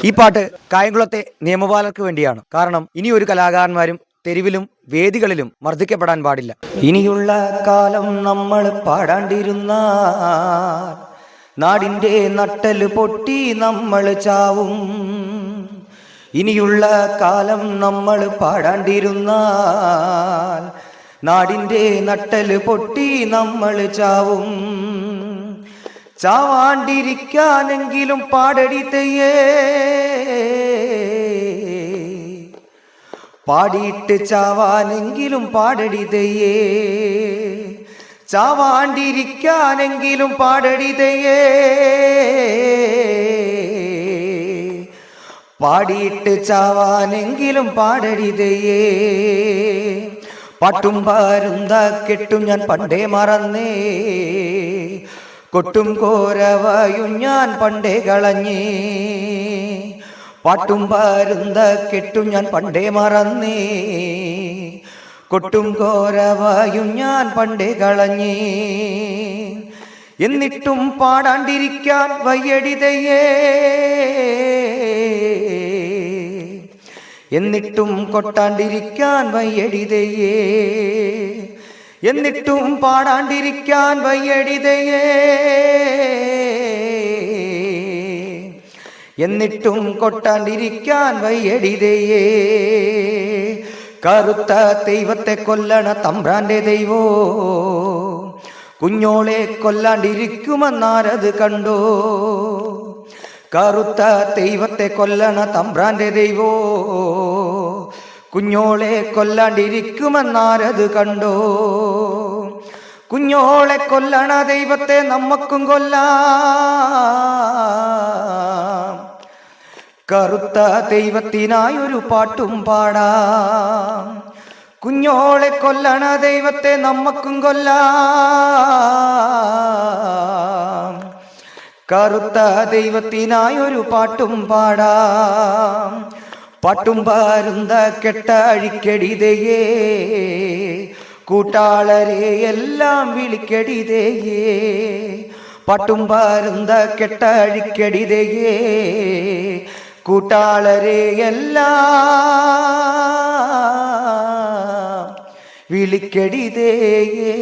ഈ പാട്ട് കായംകുളത്തെ നിയമപാലകർക്ക് വേണ്ടിയാണ്. കാരണം ഇനി ഒരു കലാകാരന്മാരും തെരുവിലും വേദികളിലും മർദ്ദിക്കപ്പെടാൻ പാടില്ല. ഇനിയുള്ള കാലം നമ്മൾ പാടാണ്ടിരുന്ന നാടിൻ്റെ നട്ടല് പൊട്ടി നമ്മൾ ചാവും. ഇനിയുള്ള കാലം നമ്മൾ പാടാണ്ടിരുന്ന നാടിൻ്റെ നട്ടല് പൊട്ടി നമ്മൾ ചാവും. ചാവാണ്ടിരിക്കാനെങ്കിലും പാടടി തെയ്യേ, പാടിയിട്ട് ചാവാനെങ്കിലും പാടടി തെയ്യേ, ചാവാണ്ടിരിക്കാനെങ്കിലും പാടടി തെയ്യേ, പാടിയിട്ട് ചാവാനെങ്കിലും പാടടി തെയ്യേ. പാട്ടും പാരുന്ത കെട്ടും ഞാൻ പണ്ടേ മറന്നേ, കൊട്ടും കോരവയും ഞാൻ പണ്ടേ കളഞ്ഞേ. പാട്ടും പാരുന്ത കെട്ടും ഞാൻ പണ്ടേ മറന്നേ, കൊട്ടും കോരവയും ഞാൻ പണ്ടേ കളഞ്ഞേ. എന്നിട്ടും പാടാണ്ടിരിക്കാൻ വയ്യടി തെയ്യേ, എന്നിട്ടും കൊട്ടാണ്ടിരിക്കാൻ വയ്യടി തെയ്യേ, എന്നിട്ടും പാടാണ്ടിരിക്കാൻ വയ്യടി തെയ്യേ, എന്നിട്ടും കൊട്ടാണ്ടിരിക്കാൻ വയ്യടി തെയ്യേ. കറുത്ത ദൈവത്തെ കൊല്ലണ തമ്പ്രാന്റെ ദൈവോ, കുഞ്ഞോളെ കൊല്ലാണ്ടിരിക്കുമെന്നാരത് കണ്ടോ. കറുത്ത ദൈവത്തെ കൊല്ലണ തമ്പ്രാന്റെ ദൈവോ, കുഞ്ഞോളെ കൊല്ലാണ്ടിരിക്കുമെന്നാരത് കണ്ടോ. കുഞ്ഞോളെ കൊല്ലണ ദൈവത്തെ നമ്മക്കും കൊല്ലാം, കറുത്ത ദൈവത്തിനായൊരു പാട്ടും പാടാം. കുഞ്ഞോളെ കൊല്ലണ ദൈവത്തെ നമ്മക്കും കൊല്ലാം, കറുത്ത ദൈവത്തിനായൊരു പാട്ടും പാടാം. പാട്ടും പാരുന്ത കെട്ടഴിക്കടി തെയ്യേ, കൂട്ടാളരെ എല്ലാം വിളിക്കടി തെയ്യേ. പാട്ടും പാരുന്ത കെട്ടഴിക്കടി തെയ്യേ, കൂട്ടാളരെ എല്ലാം വിളിക്കടി തെയ്യേ.